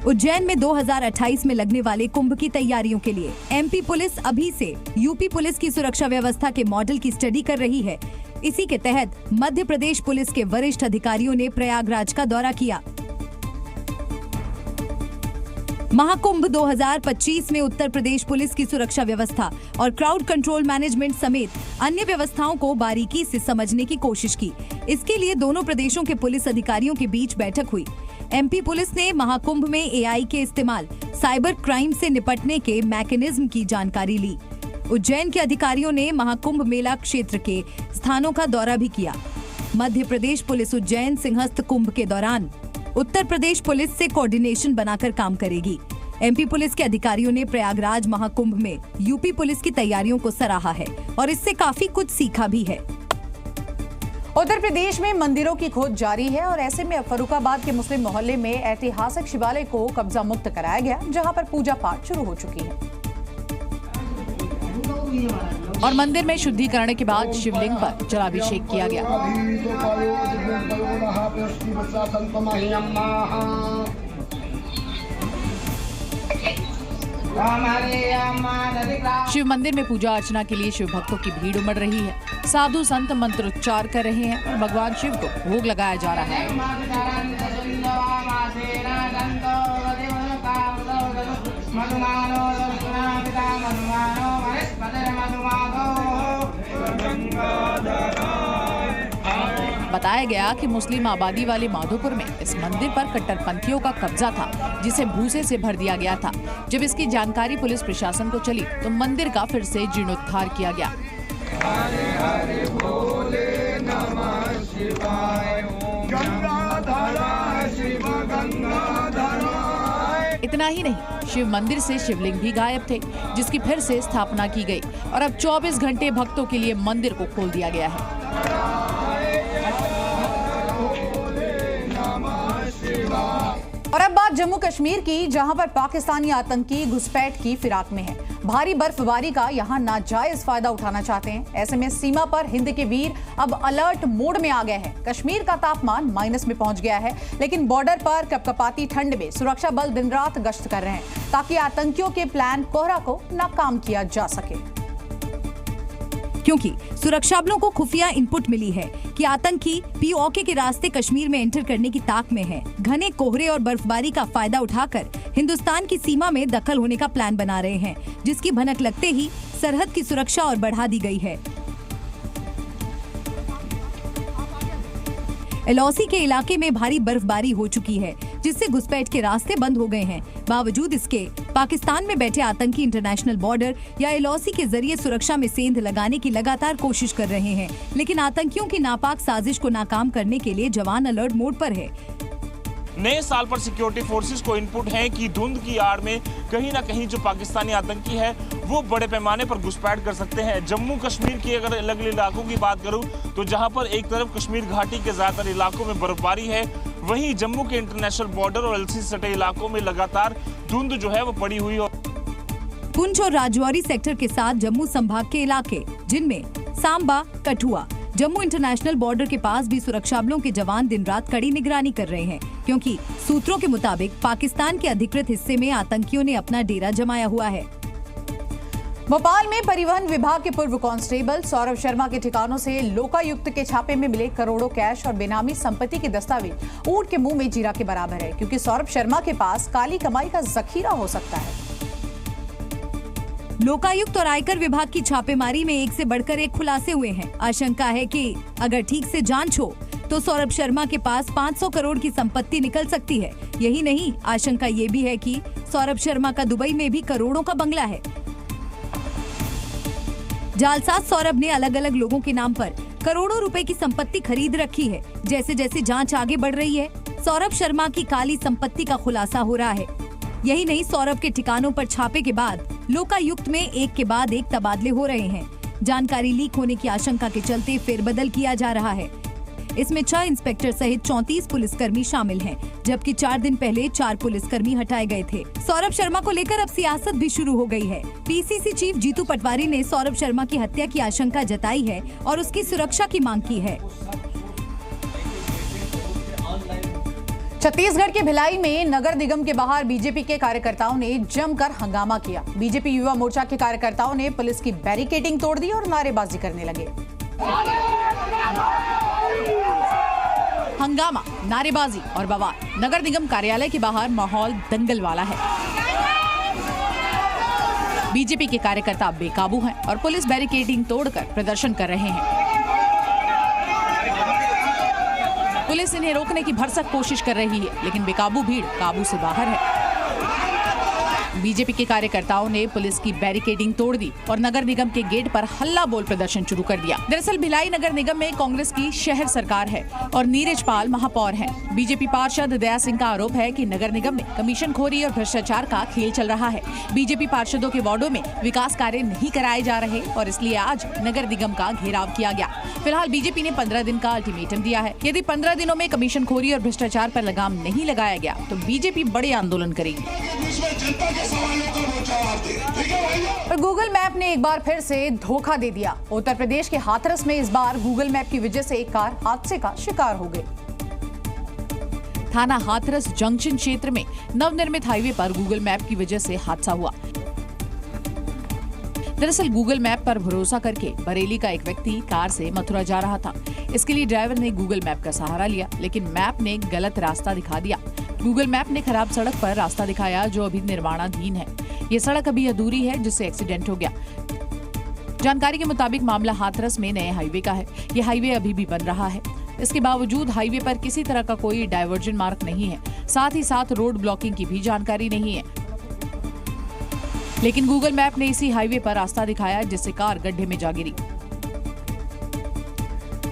उज्जैन में 2028 में लगने वाले कुंभ की तैयारियों के लिए एमपी पुलिस अभी से यूपी पुलिस की सुरक्षा व्यवस्था के मॉडल की स्टडी कर रही है। इसी के तहत मध्य प्रदेश पुलिस के वरिष्ठ अधिकारियों ने प्रयागराज का दौरा किया। महाकुंभ 2025 में उत्तर प्रदेश पुलिस की सुरक्षा व्यवस्था और क्राउड कंट्रोल मैनेजमेंट समेत अन्य व्यवस्थाओं को बारीकी से समझने की कोशिश की। इसके लिए दोनों प्रदेशों के पुलिस अधिकारियों के बीच बैठक हुई। एमपी पुलिस ने महाकुंभ में एआई के इस्तेमाल, साइबर क्राइम से निपटने के मैकेनिज्म की जानकारी ली। उज्जैन के अधिकारियों ने महाकुंभ मेला क्षेत्र के स्थानों का दौरा भी किया। मध्य प्रदेश पुलिस उज्जैन सिंहस्थ कुंभ के दौरान उत्तर प्रदेश पुलिस से कोऑर्डिनेशन बनाकर काम करेगी। एमपी पुलिस के अधिकारियों ने प्रयागराज महाकुंभ में यूपी पुलिस की तैयारियों को सराहा है और इससे काफी कुछ सीखा भी है। उत्तर प्रदेश में मंदिरों की खोज जारी है और ऐसे में फर्रुखाबाद के मुस्लिम मोहल्ले में ऐतिहासिक शिवालय को कब्जा मुक्त कराया गया, जहां पर पूजा पाठ शुरू हो चुकी है। और मंदिर में शुद्धिकरण के बाद शिवलिंग पर जलाभिषेक किया गया। शिव मंदिर में पूजा अर्चना के लिए शिव भक्तों की भीड़ उमड़ रही है। साधु संत मंत्रोच्चार कर रहे हैं और भगवान शिव को भोग लगाया जा रहा है। बताया गया कि मुस्लिम आबादी वाले माधोपुर में इस मंदिर पर कट्टरपंथियों का कब्जा था, जिसे भूसे से भर दिया गया था। जब इसकी जानकारी पुलिस प्रशासन को चली तो मंदिर का फिर से जीर्णोद्धार किया गया। इतना ही नहीं, शिव मंदिर से शिवलिंग भी गायब थे, जिसकी फिर से स्थापना की गई और अब 24 घंटे भक्तों के लिए मंदिर को खोल दिया गया है। और अब बात जम्मू कश्मीर की, जहां पर पाकिस्तानी आतंकी घुसपैठ की फिराक में है। भारी बर्फबारी का यहां नाजायज फायदा उठाना चाहते हैं। ऐसे में सीमा पर हिंद के वीर अब अलर्ट मोड में आ गए हैं। कश्मीर का तापमान माइनस में पहुंच गया है, लेकिन बॉर्डर पर कपकपाती ठंड में सुरक्षा बल दिन रात गश्त कर रहे हैं ताकि आतंकियों के प्लान कोहरा को नाकाम किया जा सके। क्योंकि सुरक्षा बलों को खुफिया इनपुट मिली है कि आतंकी पीओके के रास्ते कश्मीर में एंटर करने की ताक में हैं। घने कोहरे और बर्फबारी का फायदा उठाकर हिंदुस्तान की सीमा में दखल होने का प्लान बना रहे हैं, जिसकी भनक लगते ही सरहद की सुरक्षा और बढ़ा दी गई है। एलओसी के इलाके में भारी बर्फबारी हो चुकी है, जिससे घुसपैठ के रास्ते बंद हो गए हैं। बावजूद इसके पाकिस्तान में बैठे आतंकी इंटरनेशनल बॉर्डर या एलओसी के जरिए सुरक्षा में सेंध लगाने की लगातार कोशिश कर रहे हैं, लेकिन आतंकियों की नापाक साजिश को नाकाम करने के लिए जवान अलर्ट मोड पर है। नए साल पर सिक्योरिटी फोर्सेस को इनपुट है कि धुंध की आड़ में कहीं ना कहीं जो पाकिस्तानी आतंकी है वो बड़े पैमाने पर घुसपैठ कर सकते हैं। जम्मू कश्मीर की अगर अलग अलग इलाकों की बात करूं तो जहां पर एक तरफ कश्मीर घाटी के ज्यादातर इलाकों में बर्फबारी है, वहीं जम्मू के इंटरनेशनल बॉर्डर और एलसी सटे इलाकों में लगातार धुंध जो है वो पड़ी हुई है। पुंछ और राजौरी सेक्टर के साथ जम्मू संभाग के इलाके, जिनमें सांबा, कठुआ, जम्मू इंटरनेशनल बॉर्डर के पास भी सुरक्षा बलों के जवान दिन रात कड़ी निगरानी कर रहे हैं, क्योंकि सूत्रों के मुताबिक पाकिस्तान के अधिकृत हिस्से में आतंकियों ने अपना डेरा जमाया हुआ है। भोपाल में परिवहन विभाग के पूर्व कांस्टेबल सौरभ शर्मा के ठिकानों से लोकायुक्त के छापे में मिले करोड़ों कैश और बेनामी संपत्ति के दस्तावेज ऊंट के मुंह में जीरा के बराबर है, क्योंकि सौरभ शर्मा के पास काली कमाई का जखीरा हो सकता है। लोकायुक्त और आयकर विभाग की छापेमारी में एक से बढ़कर एक खुलासे हुए हैं। आशंका है कि अगर ठीक से जांच हो तो सौरभ शर्मा के पास 500 करोड़ की संपत्ति निकल सकती है। यही नहीं, आशंका ये भी है कि सौरभ शर्मा का दुबई में भी करोड़ों का बंगला है। जालसाज सौरभ ने अलग अलग लोगों के नाम पर करोड़ों रुपए की संपत्ति खरीद रखी है। जैसे जैसे जांच आगे बढ़ रही है, सौरभ शर्मा की काली संपत्ति का खुलासा हो रहा है। यही नहीं, सौरभ के ठिकानों पर छापे के बाद लोकायुक्त में एक के बाद एक तबादले हो रहे हैं। जानकारी लीक होने की आशंका के चलते फेरबदल किया जा रहा है। इसमें 6 इंस्पेक्टर सहित 34 पुलिसकर्मी शामिल हैं, जबकि 4 दिन पहले 4 पुलिसकर्मी हटाए गए थे। सौरभ शर्मा को लेकर अब सियासत भी शुरू हो गई है। पीसीसी चीफ जीतू पटवारी ने सौरभ शर्मा की हत्या की आशंका जताई है और उसकी सुरक्षा की मांग की है। छत्तीसगढ़ के भिलाई में नगर निगम के बाहर बीजेपी के कार्यकर्ताओं ने जमकर हंगामा किया। बीजेपी युवा मोर्चा के कार्यकर्ताओं ने पुलिस की बैरिकेडिंग तोड़ दी और नारेबाजी करने लगे। हंगामा, नारेबाजी और बवाल। नगर निगम कार्यालय के बाहर माहौल दंगल वाला है। बीजेपी के कार्यकर्ता बेकाबू हैं और पुलिस बैरिकेडिंग तोड़कर प्रदर्शन कर रहे हैं। पुलिस इन्हें रोकने की भरसक कोशिश कर रही है, लेकिन बेकाबू भीड़ काबू से बाहर है। बीजेपी के कार्यकर्ताओं ने पुलिस की बैरिकेडिंग तोड़ दी और नगर निगम के गेट पर हल्ला बोल प्रदर्शन शुरू कर दिया। दरअसल भिलाई नगर निगम में कांग्रेस की शहर सरकार है और नीरज पाल महापौर हैं। बीजेपी पार्षद दया सिंह का आरोप है कि नगर निगम में कमीशनखोरी और भ्रष्टाचार का खेल चल रहा है। बीजेपी पार्षदों के वार्डों में विकास कार्य नहीं कराए जा रहे और इसलिए आज नगर निगम का घेराव किया गया। फिलहाल बीजेपी ने 15 दिन का अल्टीमेटम दिया है। यदि 15 दिनों में कमीशनखोरी और भ्रष्टाचार पर लगाम नहीं लगाया गया तो बीजेपी बड़े आंदोलन करेगी। और गूगल मैप ने एक बार फिर से धोखा दे दिया। उत्तर प्रदेश के हाथरस में इस बार गूगल मैप की वजह से एक कार हादसे का शिकार हो गई। थाना हाथरस जंक्शन क्षेत्र में नवनिर्मित हाईवे पर गूगल मैप की वजह से हादसा हुआ। दरअसल गूगल मैप पर भरोसा करके बरेली का एक व्यक्ति कार से मथुरा जा रहा था। इसके लिए ड्राइवर ने गूगल मैप का सहारा लिया, लेकिन मैप ने गलत रास्ता दिखा दिया। गूगल मैप ने खराब सड़क पर रास्ता दिखाया जो अभी निर्माणाधीन है। ये सड़क अभी अधूरी है जिससे एक्सीडेंट हो गया। जानकारी के मुताबिक मामला हाथरस में नए हाईवे का है। ये हाईवे अभी भी बन रहा है। इसके बावजूद हाईवे पर किसी तरह का कोई डायवर्जन मार्ग नहीं है। साथ ही साथ रोड ब्लॉकिंग की भी जानकारी नहीं है। लेकिन गूगल मैप ने इसी हाईवे पर रास्ता दिखाया जिससे कार गड्ढे में जा गिरी।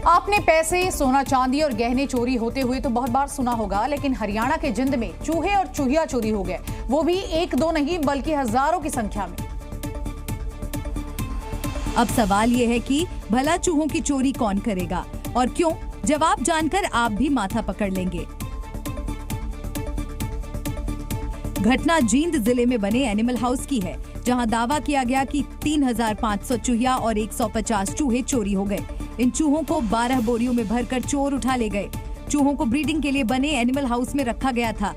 आपने पैसे, सोना चांदी और गहने चोरी होते हुए तो बहुत बार सुना होगा, लेकिन हरियाणा के जिंद में चूहे और चूहिया चोरी हो गए, वो भी 1-2 नहीं बल्कि हजारों की संख्या में। अब सवाल ये है कि भला चूहों की चोरी कौन करेगा और क्यों? जवाब जानकर आप भी माथा पकड़ लेंगे। घटना जींद जिले में बने एनिमल हाउस की है, जहां दावा किया गया कि 3500 चूहिया और 150 चूहे चोरी हो गए। इन चूहों को 12 बोरियों में भरकर चोर उठा ले गए। चूहों को ब्रीडिंग के लिए बने एनिमल हाउस में रखा गया था।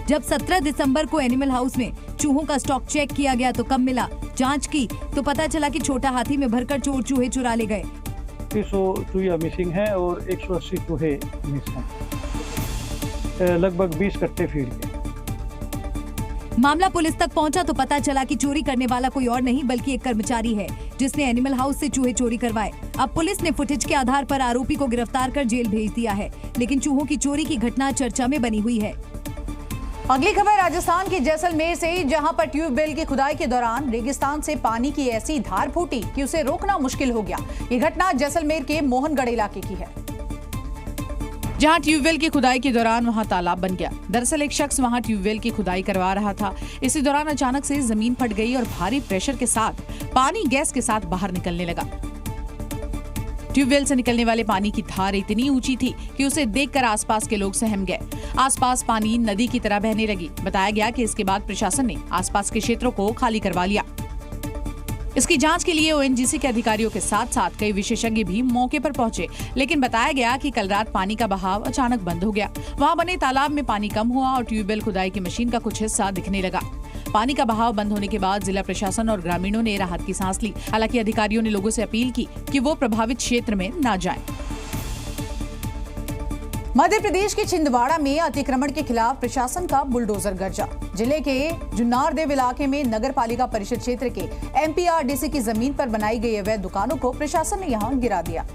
जब 17 दिसंबर को एनिमल हाउस में चूहों का स्टॉक चेक किया गया तो कब मिला? जांच की तो पता चला कि छोटा हाथी में भरकर चोर चूहे चुरा ले गए। 300 चूहिया मिसिंग है और 180 चूहे मिस हैं, लगभग 20 कट्टे फीड के। मामला पुलिस तक पहुंचा तो पता चला कि चोरी करने वाला कोई और नहीं बल्कि एक कर्मचारी है जिसने एनिमल हाउस से चूहे चोरी करवाए। अब पुलिस ने फुटेज के आधार पर आरोपी को गिरफ्तार कर जेल भेज दिया है, लेकिन चूहों की चोरी की घटना चर्चा में बनी हुई है। अगली खबर राजस्थान के जैसलमेर से, जहां पर ट्यूबवेल की खुदाई के दौरान रेगिस्तान से पानी की ऐसी धार फूटी कि उसे रोकना मुश्किल हो गया। ये घटना जैसलमेर के मोहनगढ़ इलाके की है। जहां ट्यूबवेल की खुदाई के दौरान वहां तालाब बन गया। दरअसल एक शख्स वहां ट्यूबवेल की खुदाई करवा रहा था। इसी दौरान अचानक से जमीन फट गई और भारी प्रेशर के साथ पानी गैस के साथ बाहर निकलने लगा। ट्यूबवेल से निकलने वाले पानी की धार इतनी ऊंची थी कि उसे देखकर आसपास के लोग सहम गए। आसपास पानी नदी की तरह बहने लगी। बताया गया कि इसके बाद प्रशासन ने आसपास के क्षेत्रों को खाली करवा लिया। इसकी जांच के लिए ओएनजीसी के अधिकारियों के साथ साथ कई विशेषज्ञ भी मौके पर पहुंचे, लेकिन बताया गया कि कल रात पानी का बहाव अचानक बंद हो गया। वहां बने तालाब में पानी कम हुआ और ट्यूबवेल खुदाई की मशीन का कुछ हिस्सा दिखने लगा। पानी का बहाव बंद होने के बाद जिला प्रशासन और ग्रामीणों ने राहत की सांस ली। हालांकि अधिकारियों ने लोगों से अपील की कि वो प्रभावित क्षेत्र में न जाएं। मध्य प्रदेश के छिंदवाड़ा में अतिक्रमण के खिलाफ प्रशासन का बुलडोजर गरजा। जिले के जुन्नारदेव इलाके में नगर पालिका परिषद क्षेत्र के एमपीआरडीसी की जमीन पर बनाई गई अवैध दुकानों को प्रशासन ने यहां गिरा दिया,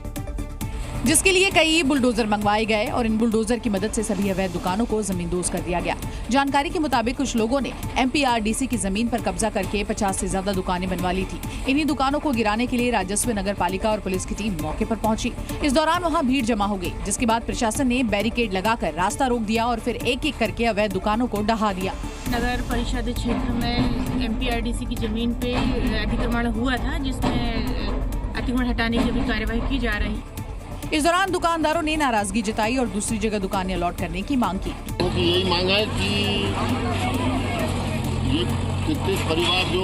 जिसके लिए कई बुलडोजर मंगवाए गए और इन बुलडोजर की मदद से सभी अवैध दुकानों को जमींदोज कर दिया गया। जानकारी के मुताबिक कुछ लोगों ने एमपीआरडीसी की जमीन पर कब्जा करके 50 से ज्यादा दुकानें बनवा ली थी। इन्हीं दुकानों को गिराने के लिए राजस्व, नगर पालिका और पुलिस की टीम मौके पर पहुंची। इस दौरान वहां भीड़ जमा हो गई, जिसके बाद प्रशासन ने बैरिकेड लगाकर रास्ता रोक दिया और फिर एक एक करके अवैध दुकानों को ढहा दिया। नगर परिषद क्षेत्र में एमपीआरडीसी की जमीन पे अतिक्रमण हुआ था, जिसमें अतिक्रमण हटाने की भी कार्यवाही की जा रही है। इस दौरान दुकानदारों ने नाराजगी जताई और दूसरी जगह दुकानें अलॉट करने की मांग की। क्योंकि यही मांग है कि ये कितने परिवार जो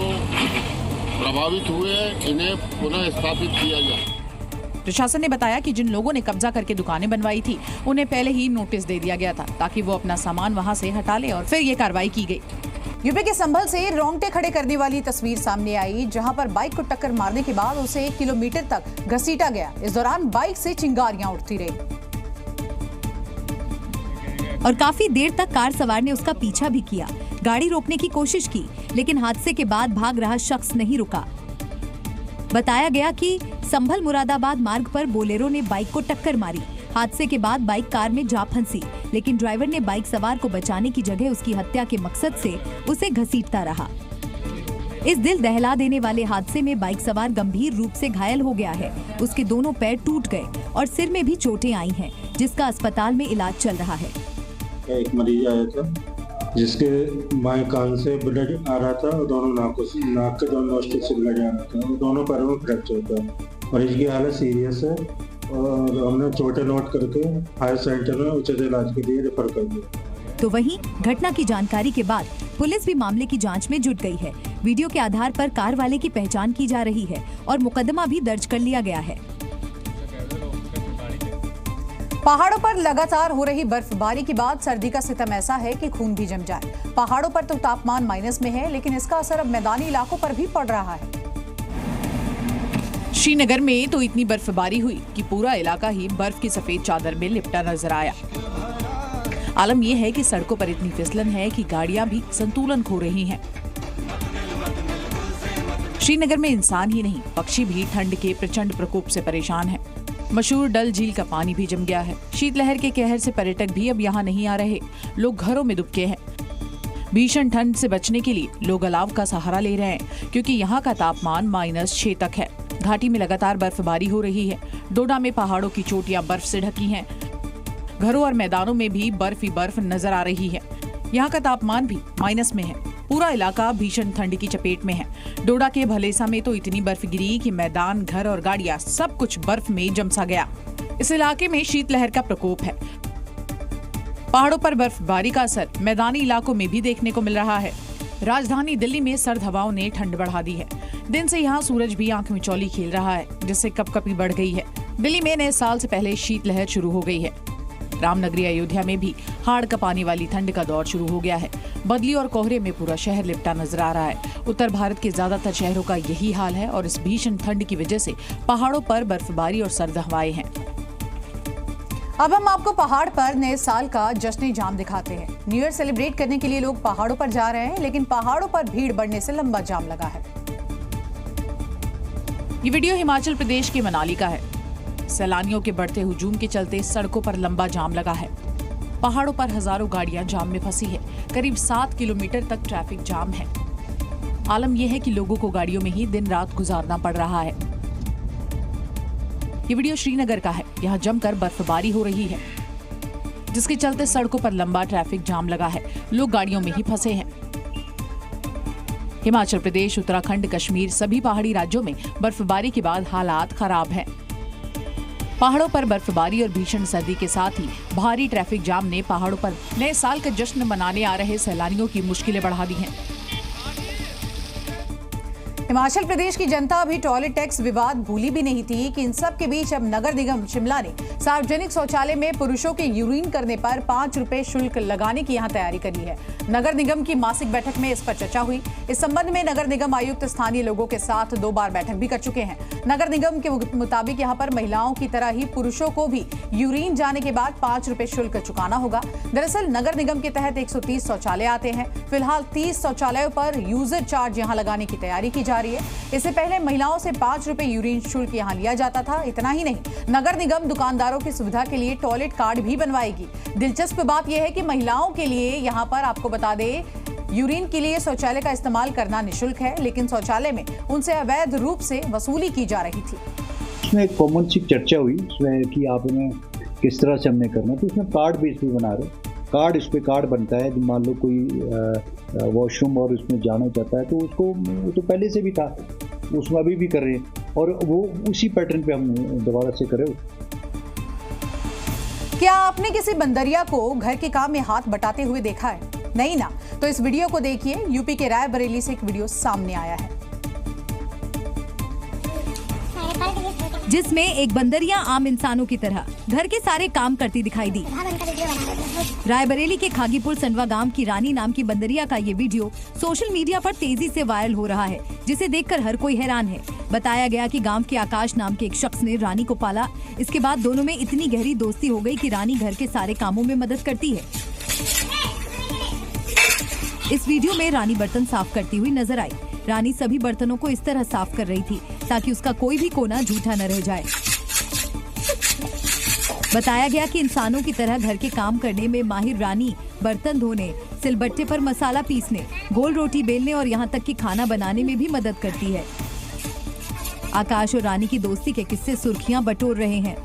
प्रभावित हुए हैं इन्हें पुनः स्थापित किया जाए। प्रशासन ने बताया कि जिन लोगों ने कब्जा करके दुकानें बनवाई थी उन्हें पहले ही नोटिस दे दिया गया था ताकि वो अपना सामान वहां से हटा ले और फिर ये कार्रवाई की गई। यूपी के संभल से रोंगटे खड़े करने वाली तस्वीर सामने आई, जहां पर बाइक को टक्कर मारने के बाद उसे 1 किलोमीटर तक घसीटा गया। इस दौरान बाइक से चिंगारियां उठती रही और काफी देर तक कार सवार ने उसका पीछा भी किया। गाड़ी रोकने की कोशिश की, लेकिन हादसे के बाद भाग रहा शख्स नहीं रुका। बताया गया कि संभल मुरादाबाद मार्ग पर बोलेरो ने बाइक को टक्कर मारी। हादसे के बाद बाइक कार में जा फंसी, लेकिन ड्राइवर ने बाइक सवार को बचाने की जगह उसकी हत्या के मकसद से उसे घसीटता रहा। इस दिल दहला देने वाले हादसे में बाइक सवार गंभीर रूप से घायल हो गया है। उसके दोनों पैर टूट गए और सिर में भी चोटें आई हैं, जिसका अस्पताल में इलाज चल रहा है। एक मरीज आया था जिसके बाएं कान से ब्लड आ रहा था और दोनों नाक के दोनों नोस्टिक से ब्लड आ रहा था और दोनों पैरों में फ्रैक्चर था। मरीज की हालत सीरियस है और हमने चोटें नोट करके हायर सेंटर में उचित इलाज के लिए रेफर कर दिया। तो वहीं घटना की जानकारी के बाद पुलिस भी मामले की जांच में जुट गई है। वीडियो के आधार पर कार वाले की पहचान की जा रही है और मुकदमा भी दर्ज कर लिया गया है। पहाड़ों पर लगातार हो रही बर्फबारी के बाद सर्दी का सितम ऐसा है कि खून भी जम जाए। पहाड़ों पर तो तापमान माइनस में है, लेकिन इसका असर अब मैदानी इलाकों पर भी पड़ रहा है। श्रीनगर में तो इतनी बर्फबारी हुई कि पूरा इलाका ही बर्फ की सफेद चादर में लिपटा नजर आया। आलम यह है कि सड़कों पर इतनी फिसलन है कि गाड़ियां भी संतुलन खो रही हैं। श्रीनगर में इंसान ही नहीं, पक्षी भी ठंड के प्रचंड प्रकोप से परेशान हैं। मशहूर डल झील का पानी भी जम गया है। शीतलहर के कहर से पर्यटक भी अब यहाँ नहीं आ रहे। लोग घरों में दुबके हैं। भीषण ठंड से बचने के लिए लोग अलाव का सहारा ले रहे हैं, क्योंकि यहाँ का तापमान -6 तक है। घाटी में लगातार बर्फबारी हो रही है। डोडा में पहाड़ों की चोटियां बर्फ से ढकी हैं। घरों और मैदानों में भी बर्फ ही बर्फ नजर आ रही है। यहाँ का तापमान भी माइनस में है। पूरा इलाका भीषण ठंड की चपेट में है। डोडा के भलेसा में तो इतनी बर्फ गिरी कि मैदान, घर और गाड़ियां सब कुछ बर्फ में जमसा गया। इस इलाके में शीतलहर का प्रकोप है। पहाड़ों पर बर्फबारी का असर मैदानी इलाकों में भी देखने को मिल रहा है। राजधानी दिल्ली में सर्द हवाओं ने ठंड बढ़ा दी है। दिन से यहाँ सूरज भी आंख मिचौली खेल रहा है, जिससे कपकपी बढ़ गई है। दिल्ली में नए साल से पहले शीतलहर शुरू हो गई है। रामनगरी अयोध्या में भी हाड़ कपाने वाली ठंड का दौर शुरू हो गया है। बदली और कोहरे में पूरा शहर लिपटा नजर आ रहा है। उत्तर भारत के ज्यादातर शहरों का यही हाल है और इस भीषण ठंड की वजह से पहाड़ों पर बर्फबारी और सर्द हवाएं हैं। अब हम आपको पहाड़ पर नए साल का जश्न जाम दिखाते हैं। न्यू ईयर सेलिब्रेट करने के लिए लोग पहाड़ों पर जा रहे हैं, लेकिन पहाड़ों पर भीड़ बढ़ने से लंबा जाम लगा है। ये वीडियो हिमाचल प्रदेश के मनाली का है। सैलानियों के बढ़ते हुजूम के चलते सड़कों पर लंबा जाम लगा है। पहाड़ों पर हजारों गाड़ियां जाम में फंसी है। करीब 7 किलोमीटर तक ट्रैफिक जाम है। आलम यह है कि लोगों को गाड़ियों में ही दिन रात गुजारना पड़ रहा है। ये वीडियो श्रीनगर का है। यहाँ जमकर बर्फबारी हो रही है। जिसके चलते सड़कों पर लंबा ट्रैफिक जाम लगा है। लोग गाड़ियों में ही फंसे हैं। हिमाचल प्रदेश, उत्तराखंड, कश्मीर सभी पहाड़ी राज्यों में बर्फबारी के बाद हालात खराब हैं। पहाड़ों पर बर्फबारी और भीषण सर्दी के साथ ही भारी ट्रैफिक जाम ने पहाड़ों पर नए साल का जश्न मनाने आ रहे सैलानियों की मुश्किलें बढ़ा दी हैं। हिमाचल प्रदेश की जनता अभी टॉयलेट टैक्स विवाद भूली भी नहीं थी कि इन सब के बीच अब नगर निगम शिमला ने सार्वजनिक शौचालय में पुरुषों के यूरिन करने पर 5 रुपए शुल्क लगाने की यहां तैयारी कर ली है। नगर निगम की मासिक बैठक में इस पर चर्चा हुई। इस संबंध में नगर निगम आयुक्त स्थानीय लोगों के साथ 2 बार बैठक भी कर चुके हैं। नगर निगम के मुताबिक यहां पर महिलाओं की तरह ही पुरुषों को भी यूरिन जाने के बाद 5 रुपए शुल्क चुकाना होगा। दरअसल नगर निगम के तहत 130 शौचालय आते हैं। फिलहाल 30 शौचालयों पर यूजर चार्ज यहां लगाने की तैयारी की जा रही है। इससे पहले महिलाओं से 5 रुपए यूरिन शुल्क यहां लिया जाता था। इतना ही नहीं, नगर निगम दुकानदारों की सुविधा के लिए टॉयलेट कार्ड भी बनवाएगी। दिलचस्प बात यह है कि महिलाओं के लिए यहां पर आपको बता दें, यूरिन के लिए शौचालय का इस्तेमाल करना निःशुल्क है, लेकिन शौचालय में उनसे अवैध रूप से वसूली की जा रही थी। इसमें एक कॉमन सी चर्चा हुई इसमें कि आपने किस तरह से हमने करना, तो इसमें कार्ड बेस पे बना रहे। कार्ड, इस पे कार्ड बनता है। मान लो कोई वॉशरूम और उसमें जाना चाहता है तो उसको, वो तो पहले से भी था, उसमें अभी भी कर रहे हैं और वो उसी पैटर्न पे हम दोबारा से करें। क्या आपने किसी बंदरिया को घर के काम में हाथ बटाते हुए देखा है? नहीं ना? तो इस वीडियो को देखिए। यूपी के रायबरेली से एक वीडियो सामने आया है जिसमें एक बंदरिया आम इंसानों की तरह घर के सारे काम करती दिखाई दी। रायबरेली के खागीपुर संडवा गांव की रानी नाम की बंदरिया का ये वीडियो सोशल मीडिया पर तेजी से वायरल हो रहा है, जिसे देखकर हर कोई हैरान है। बताया गया कि गांव के आकाश नाम के एक शख्स ने रानी को पाला। इसके बाद दोनों में इतनी गहरी दोस्ती हो गई कि रानी घर के सारे कामों में मदद करती है। इस वीडियो में रानी बर्तन साफ करती हुई नजर आई। रानी सभी बर्तनों को इस तरह साफ कर रही थी ताकि उसका कोई भी कोना जूठा न रह जाए। बताया गया कि इंसानों की तरह घर के काम करने में माहिर रानी बर्तन धोने, सिलबट्टे पर मसाला पीसने, गोल रोटी बेलने और यहाँ तक कि खाना बनाने में भी मदद करती है। आकाश और रानी की दोस्ती के किस्से सुर्खियां बटोर रहे हैं।